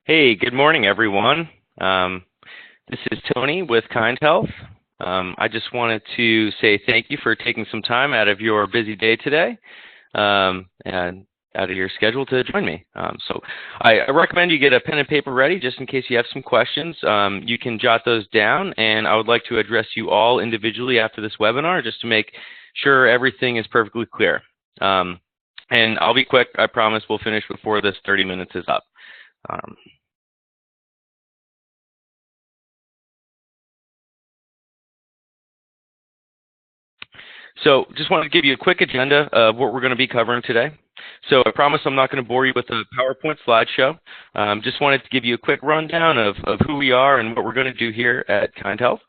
Hey, good morning, everyone. This is Tony with KindHealth. I just wanted to say thank you for taking some time out of your busy day today and out of your schedule to join me. So I recommend you get a pen and paper ready just in case you have some questions. You can jot those down, and I would like to address you all individually after this webinar just to make sure everything is perfectly clear. And I'll be quick. I promise we'll finish before this 30 minutes is up. So just wanted to give you a quick agenda of what we're going to be covering today. So I promise I'm not going to bore you with a PowerPoint slideshow. Just wanted to give you a quick rundown of who we are and what we're going to do here at KindHealth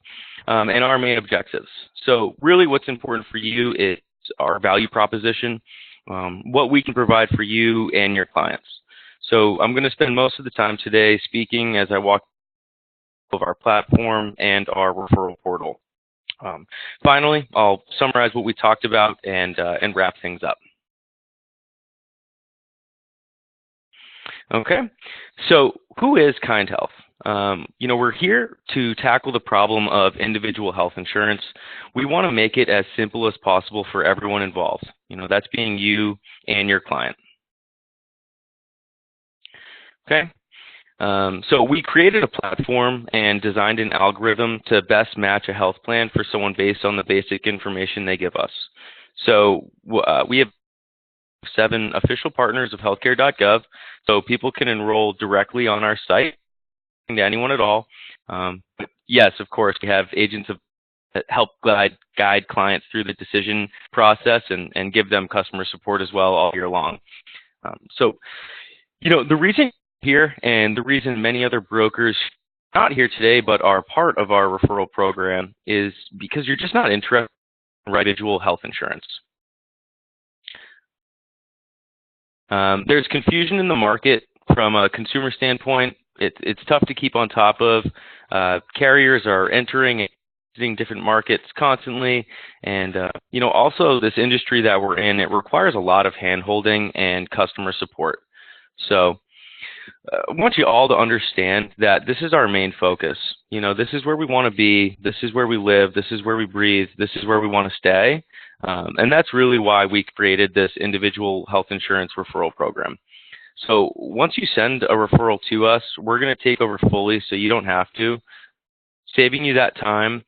and our main objectives. So really what's important for you is our value proposition, what we can provide for you and your clients. So I'm going to spend most of the time today speaking as I walk over our platform and our referral portal. Finally, I'll summarize what we talked about and wrap things up. Okay, so who is KindHealth? We're here to tackle the problem of individual health insurance. We want to make it as simple as possible for everyone involved. That's being you and your client. Okay. So we created a platform and designed an algorithm to best match a health plan for someone based on the basic information they give us. So we have 7 official partners of healthcare.gov, so people can enroll directly on our site to anyone at all. But yes, of course, we have agents that help guide clients through the decision process and give them customer support as well all year long. The reason here and the reason many other brokers not here today but are part of our referral program is because you're just not interested in individual health insurance. There's confusion in the market from a consumer standpoint. It's tough to keep on top of. Carriers are entering and exiting different markets constantly, and also this industry that we're in, it requires a lot of hand-holding and customer support. So I want you all to understand that this is our main focus. This is where we want to be. This is where we live. This is where we breathe. This is where we want to stay. And that's really why we created this individual health insurance referral program. So once you send a referral to us, we're going to take over fully so you don't have to, saving you that time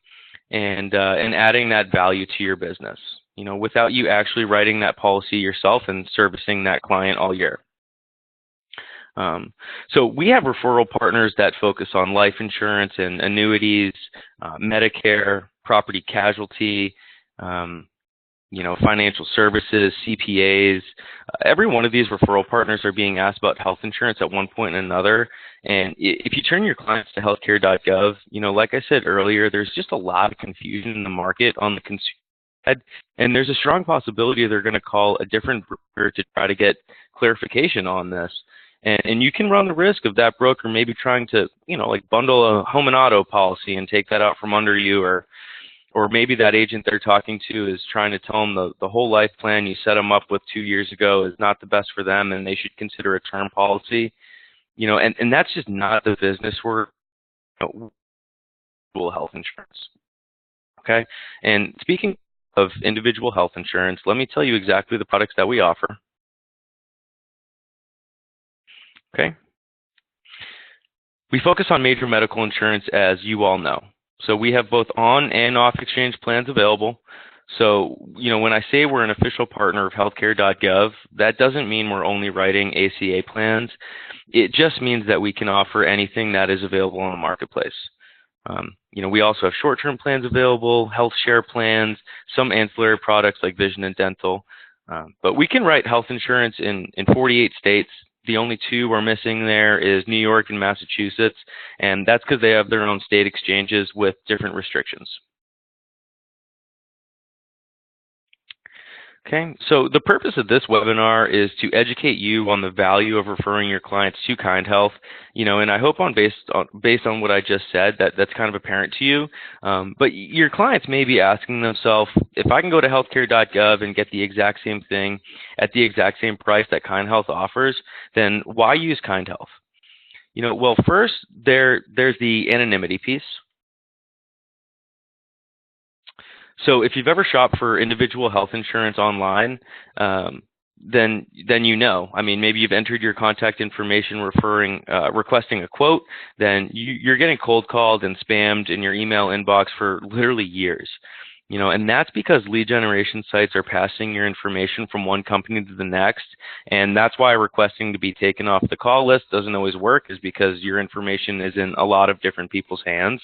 and adding that value to your business, without you actually writing that policy yourself and servicing that client all year. So we have referral partners that focus on life insurance and annuities, Medicare, property casualty, financial services, CPAs. Every one of these referral partners are being asked about health insurance at one point or another. And if you turn your clients to healthcare.gov, like I said earlier, there's just a lot of confusion in the market on the consumer side, and there's a strong possibility they're going to call a different broker to try to get clarification on this. And you can run the risk of that broker maybe trying to, bundle a home and auto policy and take that out from under you, or maybe that agent they're talking to is trying to tell them the whole life plan you set them up with 2 years ago is not the best for them and they should consider a term policy. And that's just not the business we're individual health insurance. Okay? And speaking of individual health insurance, let me tell you exactly the products that we offer. Okay. We focus on major medical insurance, as you all know. So we have both on and off exchange plans available. So, when I say we're an official partner of healthcare.gov, that doesn't mean we're only writing ACA plans. It just means that we can offer anything that is available on the marketplace. We also have short-term plans available, health share plans, some ancillary products like vision and dental. But we can write health insurance in 48 states. The only 2 we're missing there is New York and Massachusetts, and that's because they have their own state exchanges with different restrictions. Okay, so the purpose of this webinar is to educate you on the value of referring your clients to KindHealth, and I hope based on what I just said, that's kind of apparent to you. But your clients may be asking themselves, if I can go to healthcare.gov and get the exact same thing at the exact same price that KindHealth offers, then why use KindHealth? Well, first there's the anonymity piece. So if you've ever shopped for individual health insurance online, then I mean, maybe you've entered your contact information requesting a quote, then you're getting cold called and spammed in your email inbox for literally years. And that's because lead generation sites are passing your information from one company to the next, and that's why requesting to be taken off the call list doesn't always work, is because your information is in a lot of different people's hands.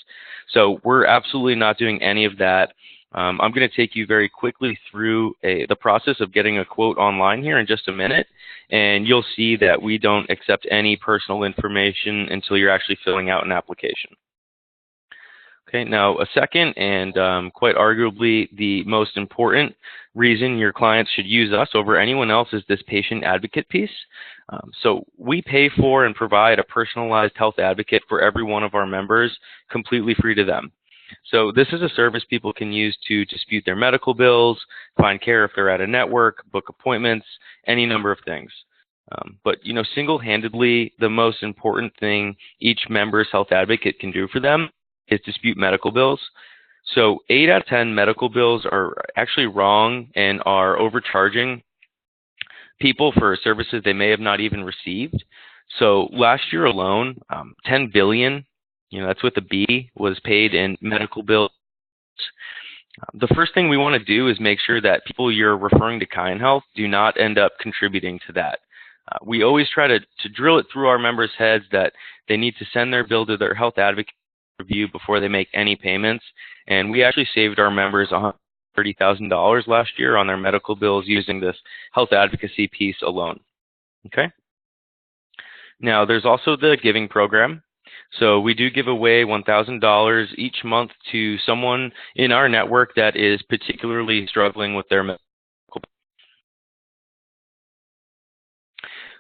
So we're absolutely not doing any of that. I'm going to take you very quickly through the process of getting a quote online here in just a minute, and you'll see that we don't accept any personal information until you're actually filling out an application. Okay, now a second and quite arguably the most important reason your clients should use us over anyone else is this patient advocate piece. So we pay for and provide a personalized health advocate for every one of our members, completely free to them. So this is a service people can use to dispute their medical bills, find care if they're at a network, book appointments, any number of things. But single-handedly, the most important thing each member's health advocate can do for them is dispute medical bills. So 8 out of 10 medical bills are actually wrong and are overcharging people for services they may have not even received. So last year alone, 10 billion, that's with a B, was paid in medical bills. The first thing we want to do is make sure that people you're referring to KindHealth do not end up contributing to that. We always try to drill it through our members' heads that they need to send their bill to their health advocate review before they make any payments. And we actually saved our members $130,000 last year on their medical bills using this health advocacy piece alone. Okay. Now, there's also the giving program. So we do give away $1,000 each month to someone in our network that is particularly struggling with their medical.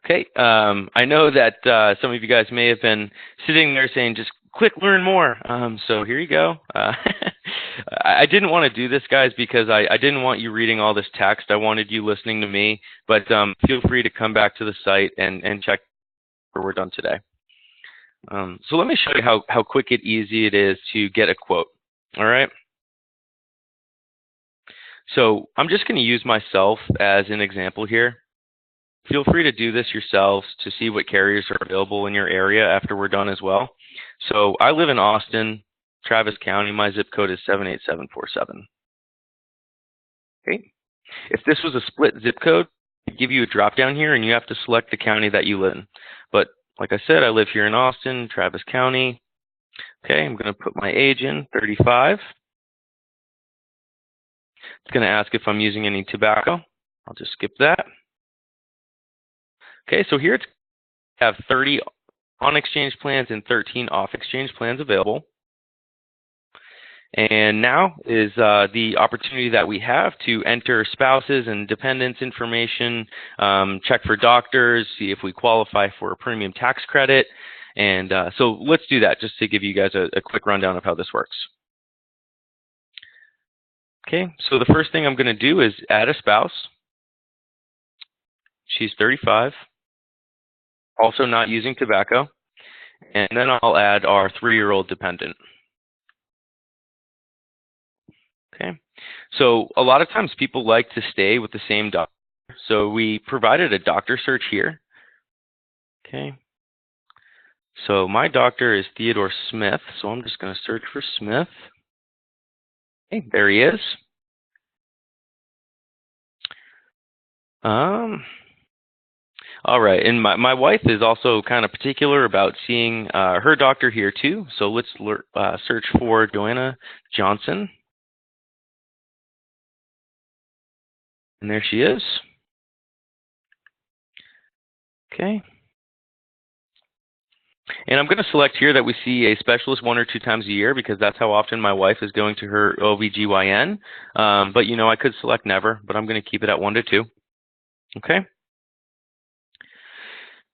Okay, I know that some of you guys may have been sitting there saying, just click learn more. So here you go. I didn't want to do this, guys, because I didn't want you reading all this text. I wanted you listening to me. But feel free to come back to the site and check where we're done today. So let me show you how quick and easy it is to get a quote. All right. So I'm just going to use myself as an example here. Feel free to do this yourselves to see what carriers are available in your area after we're done as well. So I live in Austin, Travis County. My zip code is 78747. Okay. If this was a split zip code, I'd give you a drop down here and you have to select the county that you live in. But like I said, I live here in Austin, Travis County. Okay, I'm going to put my age in, 35. It's going to ask if I'm using any tobacco. I'll just skip that. Okay, so here it's have 30 on-exchange plans and 13 off-exchange plans available. And now is the opportunity that we have to enter spouses and dependents information, check for doctors, see if we qualify for a premium tax credit. And so let's do that just to give you guys a quick rundown of how this works. Okay, so the first thing I'm going to do is add a spouse. She's 35. Also not using tobacco, and then I'll add our 3-year-old dependent. Okay, so a lot of times people like to stay with the same doctor, so we provided a doctor search here. Okay, so my doctor is Theodore Smith, so I'm just going to search for Smith. Okay, there he is. All right, and my wife is also kind of particular about seeing her doctor here too. So let's search for Joanna Johnson. And there she is. Okay. And I'm going to select here that we see a specialist 1 or 2 times a year because that's how often my wife is going to her OBGYN. But I could select never, but I'm going to keep it at 1 to 2. Okay.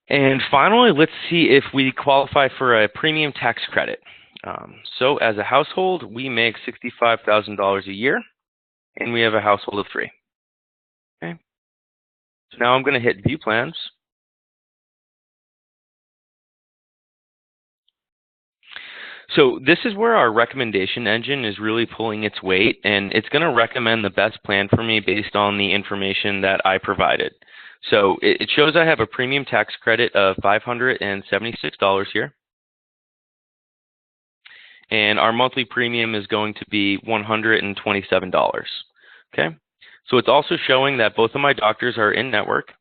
And finally, let's see if we qualify for a premium tax credit. So as a household, we make $65,000 a year, and we have a household of 3. Okay. So now I'm going to hit View Plans. So this is where our recommendation engine is really pulling its weight, and it's going to recommend the best plan for me based on the information that I provided. So it shows I have a premium tax credit of $576 here, and our monthly premium is going to be $127. Okay, so it's also showing that both of my doctors are in network.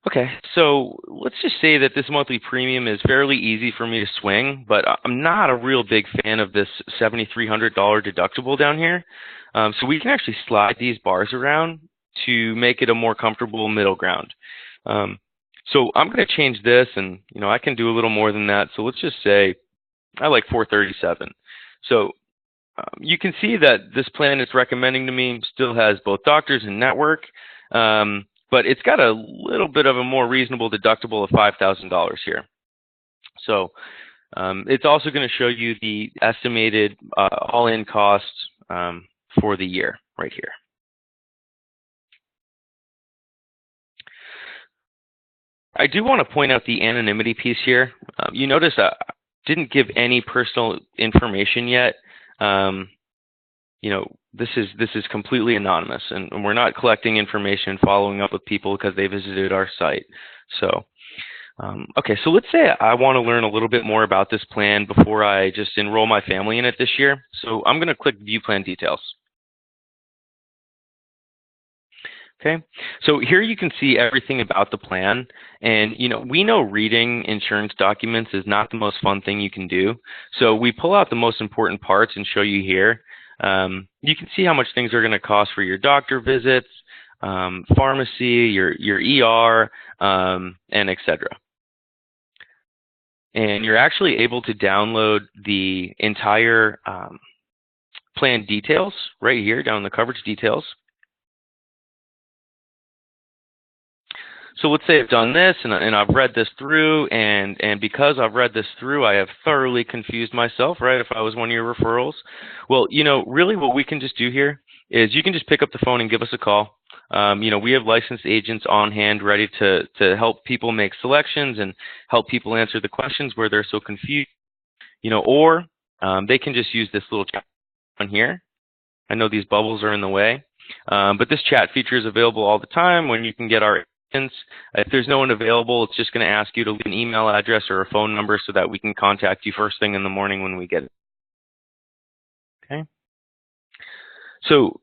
Okay, so let's just say that this monthly premium is fairly easy for me to swing, but I'm not a real big fan of this $7,300 deductible down here. So we can actually slide these bars around to make it a more comfortable middle ground. So I'm going to change this, and I can do a little more than that. So let's just say I like 437. So you can see that this plan it's recommending to me still has both doctors and network. But it's got a little bit of a more reasonable deductible of $5,000 here. So it's also going to show you the estimated all-in cost for the year right here. I do want to point out the anonymity piece here. You notice I didn't give any personal information yet. This is completely anonymous, and we're not collecting information and following up with people because they visited our site. So, okay, so let's say I want to learn a little bit more about this plan before I just enroll my family in it this year. So I'm going to click View Plan Details. Okay, so here you can see everything about the plan, and we know reading insurance documents is not the most fun thing you can do. So we pull out the most important parts and show you here. You can see how much things are going to cost for your doctor visits, pharmacy, your ER, and etc. And you're actually able to download the entire plan details right here down in the coverage details. So let's say I've done this and I've read this through, and because I've read this through, I have thoroughly confused myself, right, if I was one of your referrals. Well, really what we can just do here is you can just pick up the phone and give us a call. We have licensed agents on hand ready to help people make selections and help people answer the questions where they're so confused, or they can just use this little chat on here. I know these bubbles are in the way, but this chat feature is available all the time when you can get our agents. If there's no one available, it's just going to ask you to leave an email address or a phone number so that we can contact you first thing in the morning when we get it. Okay. So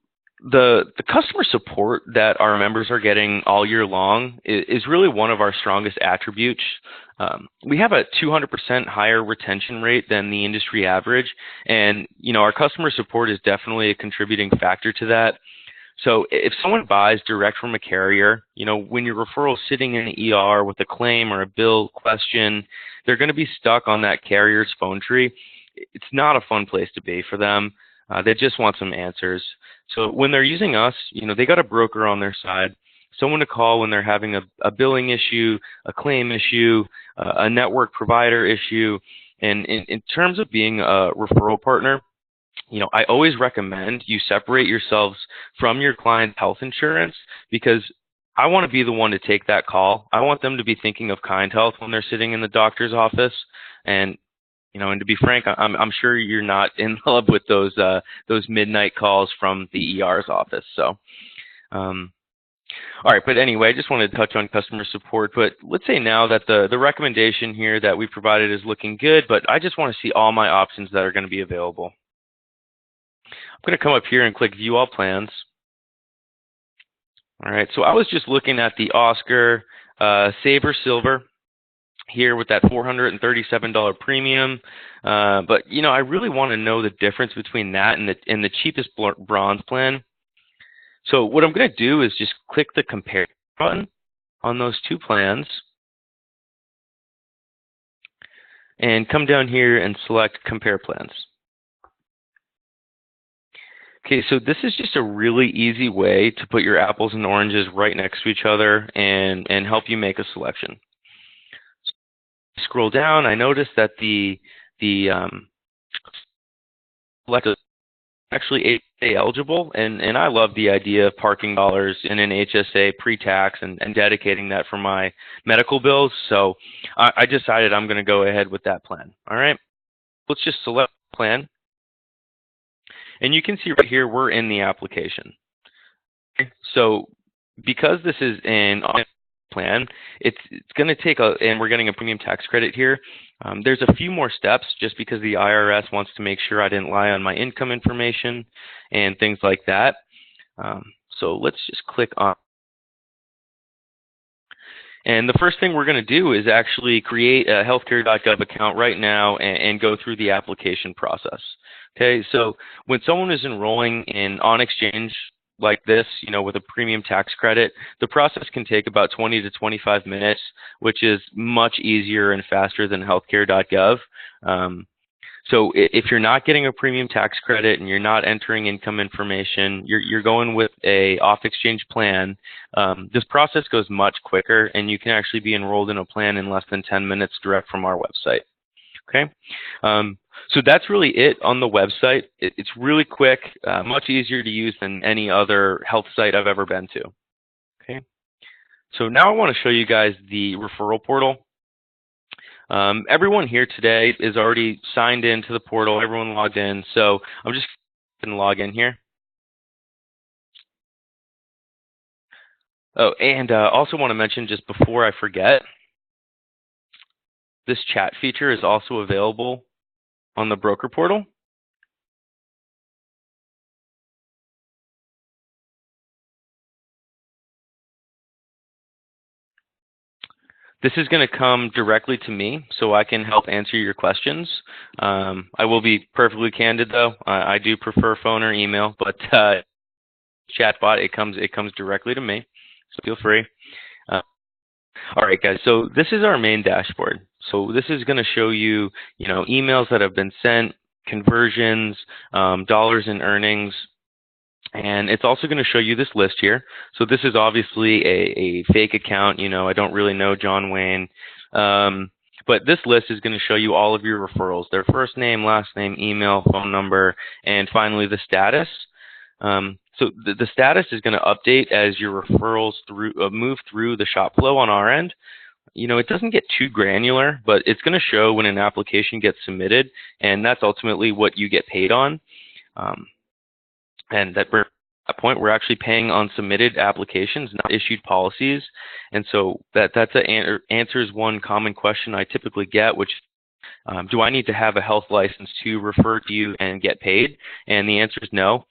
the customer support that our members are getting all year long is really one of our strongest attributes. We have a 200% higher retention rate than the industry average, and our customer support is definitely a contributing factor to that. So if someone buys direct from a carrier, when your referral is sitting in the ER with a claim or a bill question, they're going to be stuck on that carrier's phone tree. It's not a fun place to be for them. They just want some answers. So when they're using us, they got a broker on their side, someone to call when they're having a billing issue, a claim issue, a network provider issue. And in terms of being a referral partner, I always recommend you separate yourselves from your client's health insurance, because I want to be the one to take that call. I want them to be thinking of KindHealth when they're sitting in the doctor's office. And and to be frank, I'm sure you're not in love with those midnight calls from the ER's office. So, all right. But anyway, I just wanted to touch on customer support. But let's say now that the recommendation here that we provided is looking good, but I just want to see all my options that are going to be available. I'm going to come up here and click View All Plans. All right, so I was just looking at the Oscar Saver Silver here with that $437 premium, but I really want to know the difference between that and the cheapest bronze plan. So what I'm going to do is just click the Compare button on those two plans and come down here and select Compare Plans. Okay, so this is just a really easy way to put your apples and oranges right next to each other and help you make a selection. Scroll down, I noticed that the select actually HSA eligible, and I love the idea of parking dollars in an HSA pre-tax and dedicating that for my medical bills. So I decided I'm going to go ahead with that plan. All right, let's just select plan, and you can see right here we're in the application. Okay? So because this is an plan, it's going to take and we're getting a premium tax credit here. There's a few more steps just because the IRS wants to make sure I didn't lie on my income information and things like that. So let's just click on. And the first thing we're going to do is actually create a healthcare.gov account right now and go through the application process. Okay, so when someone is enrolling in on exchange like this, with a premium tax credit, the process can take about 20 to 25 minutes, which is much easier and faster than healthcare.gov. So if you're not getting a premium tax credit and you're not entering income information, you're going with a off-exchange plan, this process goes much quicker, and you can actually be enrolled in a plan in less than 10 minutes direct from our website. Okay, so that's really it on the website. It's really quick, much easier to use than any other health site I've ever been to. Okay, so now I want to show you guys the referral portal. Everyone here today is already signed into the portal. Everyone logged in, so I'm just going to log in here. Oh, and also want to mention just before I forget, this chat feature is also available on the broker portal. This is going to come directly to me, so I can help answer your questions. I will be perfectly candid, though. I do prefer phone or email, but chatbot, it comes directly to me, so feel free. All right, guys. So this is our main dashboard. So this is going to show you, emails that have been sent, conversions, dollars in earnings. And it's also going to show you this list here. So this is obviously a fake account. I don't really know John Wayne. But this list is going to show you all of your referrals, their first name, last name, email, phone number, and finally the status. So the status is going to update as your referrals move through the shop flow on our end. It doesn't get too granular, but it's going to show when an application gets submitted, and that's ultimately what you get paid on. And at that point, we're actually paying on submitted applications, not issued policies. And so that answers one common question I typically get, which do I need to have a health license to refer to you and get paid? And the answer is no.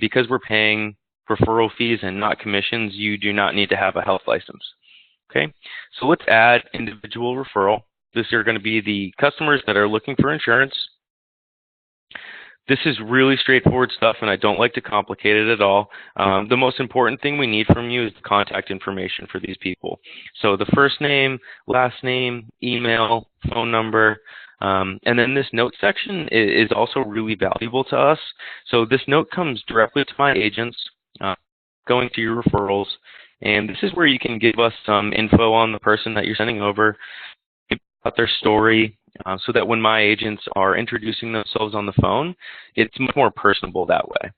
Because we're paying referral fees and not commissions, you do not need to have a health license. Okay, so let's add individual referral. These are going to be the customers that are looking for insurance. This is really straightforward stuff, and I don't like to complicate it at all. The most important thing we need from you is the contact information for these people. So the first name, last name, email, phone number, and then this note section is also really valuable to us. So this note comes directly to my agents, going to your referrals, and this is where you can give us some info on the person that you're sending over, about their story, so that when my agents are introducing themselves on the phone, it's much more personable that way.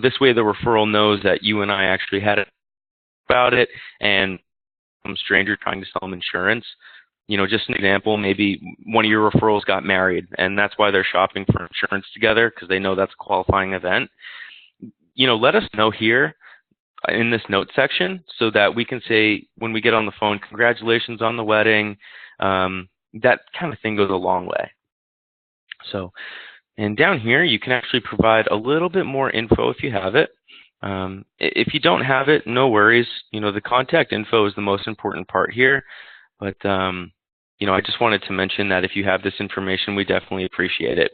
This way the referral knows that you and I actually had it about it, and some stranger trying to sell them insurance. Just an example, maybe one of your referrals got married, and that's why they're shopping for insurance together, because they know that's a qualifying event. Let us know here in this note section so that we can say when we get on the phone, congratulations on the wedding. That kind of thing goes a long way. So, and down here, you can actually provide a little bit more info if you have it. If you don't have it, no worries. The contact info is the most important part here. But, I just wanted to mention that if you have this information, we definitely appreciate it.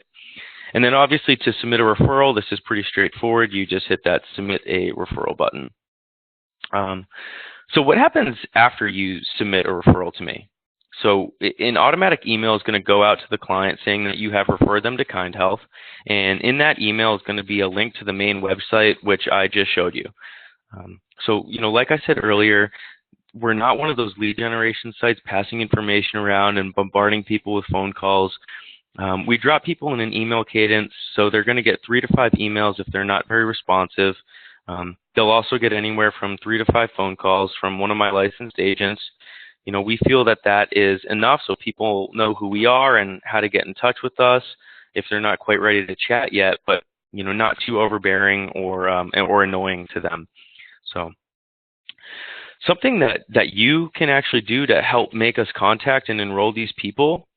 And then obviously to submit a referral, this is pretty straightforward. You just hit that submit a referral button. So what happens after you submit a referral to me? So an automatic email is going to go out to the client saying that you have referred them to KindHealth, and in that email is going to be a link to the main website, which I just showed you. So, like I said earlier, we're not one of those lead generation sites passing information around and bombarding people with phone calls. We drop people in an email cadence, so they're going to get 3 to 5 emails if they're not very responsive. They'll also get anywhere from 3 to 5 phone calls from one of my licensed agents. We feel that that is enough so people know who we are and how to get in touch with us if they're not quite ready to chat yet, but not too overbearing or annoying to them. So something that you can actually do to help make us contact and enroll these people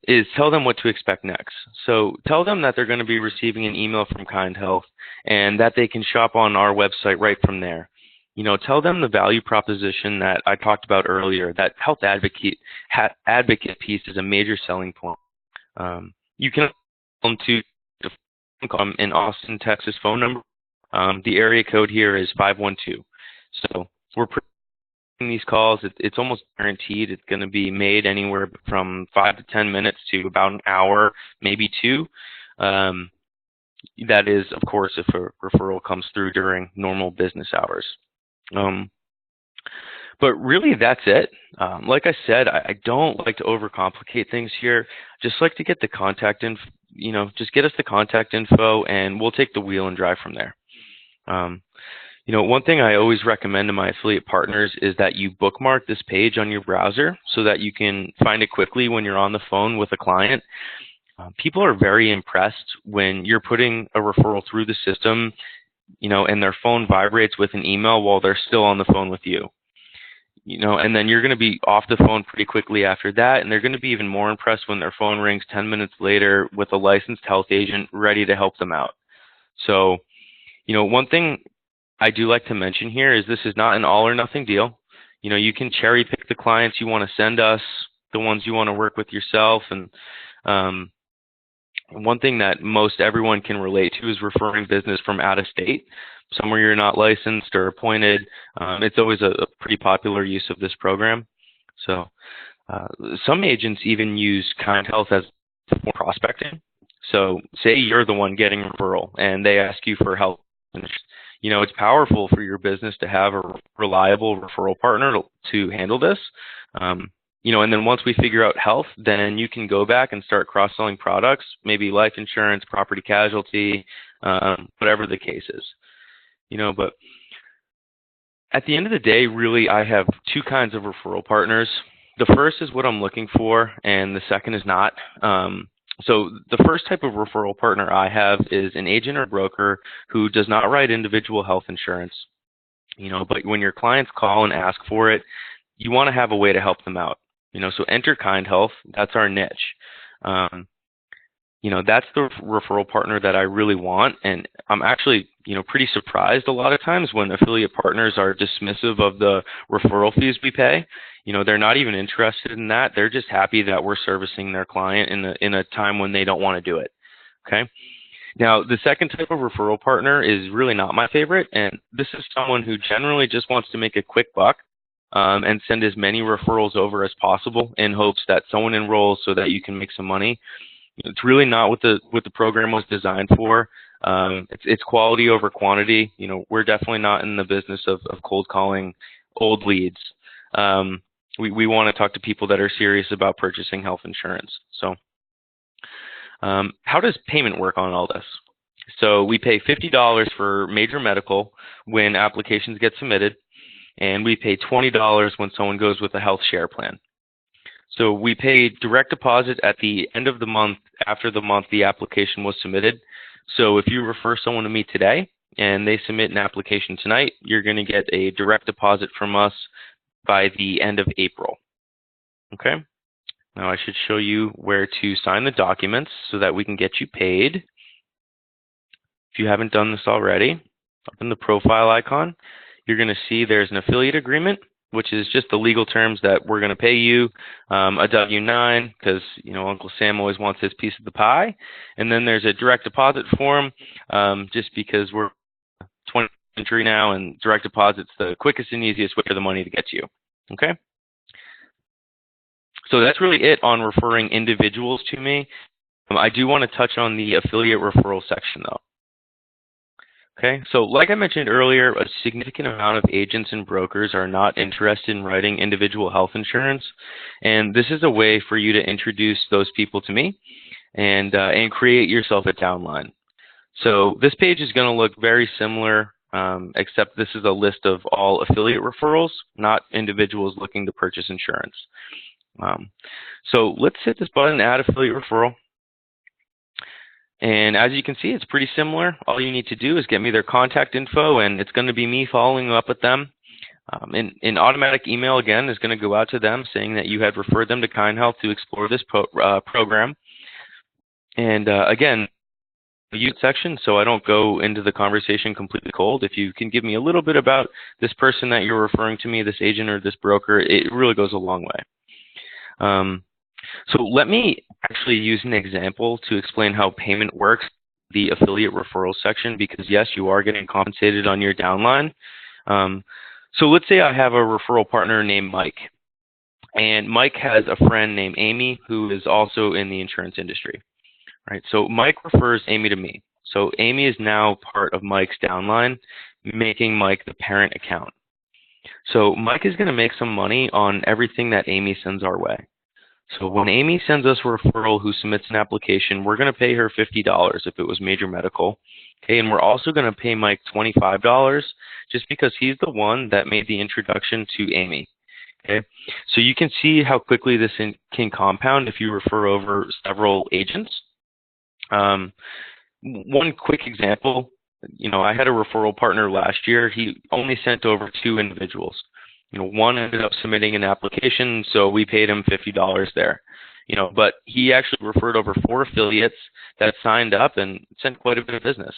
is tell them what to expect next. So tell them that they're going to be receiving an email from KindHealth and that they can shop on our website right from there. Tell them the value proposition that I talked about earlier, that health advocate piece is a major selling point. You can call them to in Austin, Texas phone number. The area code here is 512. So we're these calls, it's almost guaranteed it's going to be made anywhere from 5 to 10 minutes to about an hour, maybe 2. That is, of course, if a referral comes through during normal business hours. But really, that's it. Like I said, I don't like to overcomplicate things here. Just like to get the contact info, just get us the contact info, and we'll take the wheel and drive from there. One thing I always recommend to my affiliate partners is that you bookmark this page on your browser so that you can find it quickly when you're on the phone with a client. People are very impressed when you're putting a referral through the system, and their phone vibrates with an email while they're still on the phone with you. And then you're going to be off the phone pretty quickly after that, and they're going to be even more impressed when their phone rings 10 minutes later with a licensed health agent ready to help them out. So, one thing I do like to mention here is this is not an all or nothing deal. You can cherry pick the clients you want to send us, the ones you want to work with yourself. And one thing that most everyone can relate to is referring business from out of state, somewhere you're not licensed or appointed. It's always a pretty popular use of this program. So some agents even use KindHealth as for prospecting. So say you're the one getting a referral and they ask you for help. It's powerful for your business to have a reliable referral partner to handle this. And then once we figure out health, then you can go back and start cross-selling products, maybe life insurance, property casualty, whatever the case is. But at the end of the day, really, I have 2 kinds of referral partners. The first is what I'm looking for, and the second is not. So the first type of referral partner I have is an agent or broker who does not write individual health insurance. But when your clients call and ask for it, you want to have a way to help them out. So enter KindHealth. That's our niche. That's the referral partner that I really want. And I'm actually, pretty surprised a lot of times when affiliate partners are dismissive of the referral fees we pay. They're not even interested in that. They're just happy that we're servicing their client in a time when they don't want to do it. Okay. Now, the second type of referral partner is really not my favorite. And this is someone who generally just wants to make a quick buck and send as many referrals over as possible in hopes that someone enrolls so that you can make some money. It's really not what the program was designed for. It's quality over quantity. We're definitely not in the business of cold calling old leads. We want to talk to people that are serious about purchasing health insurance. So how does payment work on all this? So we pay $50 for major medical when applications get submitted, and we pay $20 when someone goes with a health share plan. So we pay direct deposit at the end of the month after the month the application was submitted. So if you refer someone to me today and they submit an application tonight, you're going to get a direct deposit from us by the end of April. Okay? Now I should show you where to sign the documents so that we can get you paid. If you haven't done this already, up in the profile icon, you're going to see there's an affiliate agreement, which is just the legal terms that we're going to pay you, a W-9, because Uncle Sam always wants his piece of the pie, and then there's a direct deposit form, just because we're 20th century now, and direct deposit's the quickest and easiest way for the money to get to you. Okay. So that's really it on referring individuals to me. I do want to touch on the affiliate referral section, though. Okay, so like I mentioned earlier, a significant amount of agents and brokers are not interested in writing individual health insurance, and this is a way for you to introduce those people to me and create yourself a downline. So this page is going to look very similar, except this is a list of all affiliate referrals, not individuals looking to purchase insurance. So let's hit this button, Add Affiliate Referral. And as you can see, it's pretty similar. All you need to do is get me their contact info, and it's going to be me following up with them. An automatic email, again, is going to go out to them saying that you had referred them to KindHealth to explore this program. And again, the section, so I don't go into the conversation completely cold. If you can give me a little bit about this person that you're referring to me, this agent or this broker, it really goes a long way. So let me actually use an example to explain how payment works, the affiliate referral section, because yes, you are getting compensated on your downline. So let's say I have a referral partner named Mike, and Mike has a friend named Amy who is also in the insurance industry. Right, so Mike refers Amy to me. So Amy is now part of Mike's downline, making Mike the parent account. So Mike is going to make some money on everything that Amy sends our way. So when Amy sends us a referral who submits an application, we're going to pay her $50 if it was major medical. Okay, and we're also going to pay Mike $25 just because he's the one that made the introduction to Amy. Okay, so you can see how quickly this can compound if you refer over several agents. One quick example, I had a referral partner last year. He only sent over 2 individuals. One ended up submitting an application, so we paid him $50 there. But he actually referred over 4 affiliates that signed up and sent quite a bit of business.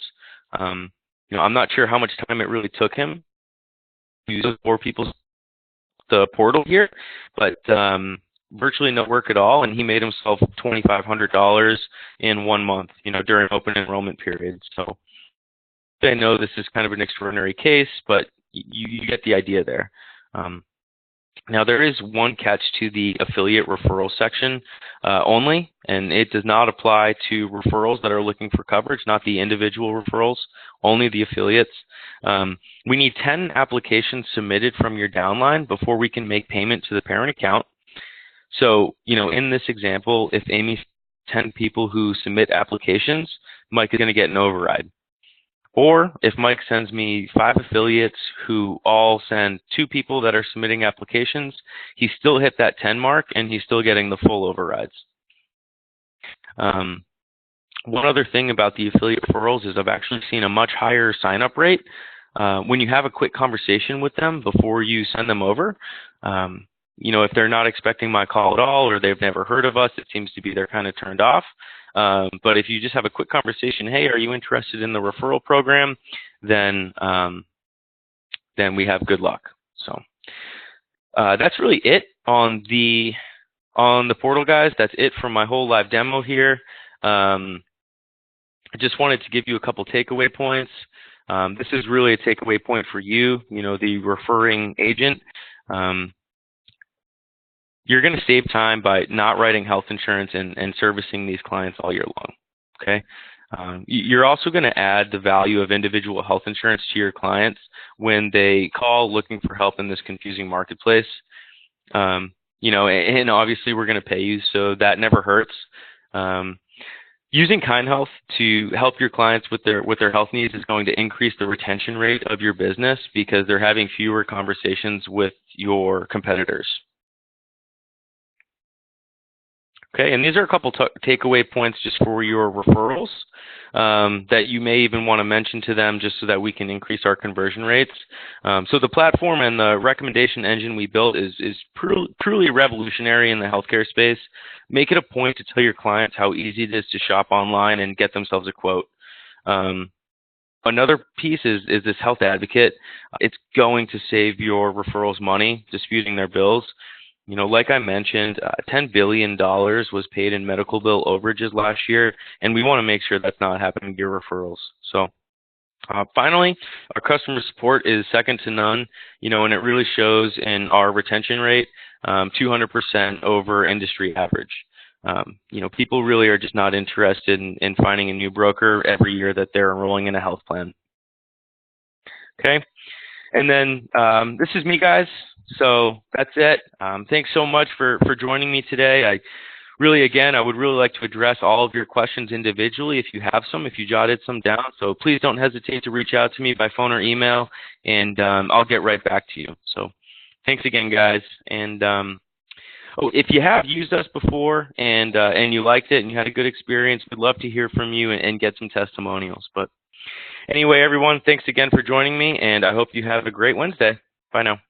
I'm not sure how much time it really took him to use 4 people's the portal here, but virtually no work at all, and he made himself $2,500 in 1 month, during open enrollment period. So I know this is kind of an extraordinary case, but you get the idea there. Now there is one catch to the affiliate referral section only, and it does not apply to referrals that are looking for coverage, not the individual referrals, only the affiliates. We need 10 applications submitted from your downline before we can make payment to the parent account. So, in this example, if Amy's 10 people who submit applications, Mike is going to get an override. Or if Mike sends me 5 affiliates who all send 2 people that are submitting applications, he still hit that 10 mark and he's still getting the full overrides. One other thing about the affiliate referrals is I've actually seen a much higher sign-up rate when you have a quick conversation with them before you send them over. If they're not expecting my call at all or they've never heard of us, it seems to be they're kind of turned off. But if you just have a quick conversation, hey, are you interested in the referral program? Then we have good luck. So that's really it on the portal, guys. That's it for my whole live demo here. I just wanted to give you a couple takeaway points. This is really a takeaway point for you, the referring agent. You're going to save time by not writing health insurance and servicing these clients all year long, okay? You're also going to add the value of individual health insurance to your clients when they call looking for help in this confusing marketplace. And obviously we're going to pay you, so that never hurts. Using KindHealth to help your clients with their health needs is going to increase the retention rate of your business because they're having fewer conversations with your competitors. Okay, and these are a couple takeaway points just for your referrals that you may even want to mention to them just so that we can increase our conversion rates. So the platform and the recommendation engine we built is truly revolutionary in the healthcare space. Make it a point to tell your clients how easy it is to shop online and get themselves a quote. Another piece is this health advocate. It's going to save your referrals money disputing their bills. Like I mentioned, $10 billion was paid in medical bill overages last year, and we want to make sure that's not happening to your referrals. So finally, our customer support is second to none, and it really shows in our retention rate, 200% over industry average. People really are just not interested in finding a new broker every year that they're enrolling in a health plan. Okay. And then this is me, guys. So that's it. Thanks so much for joining me today. I would really like to address all of your questions individually if you have some, if you jotted some down. So please don't hesitate to reach out to me by phone or email, and I'll get right back to you. So thanks again, guys. And if you have used us before and you liked it and you had a good experience, we'd love to hear from you and get some testimonials. But anyway, everyone, thanks again for joining me, and I hope you have a great Wednesday. Bye now.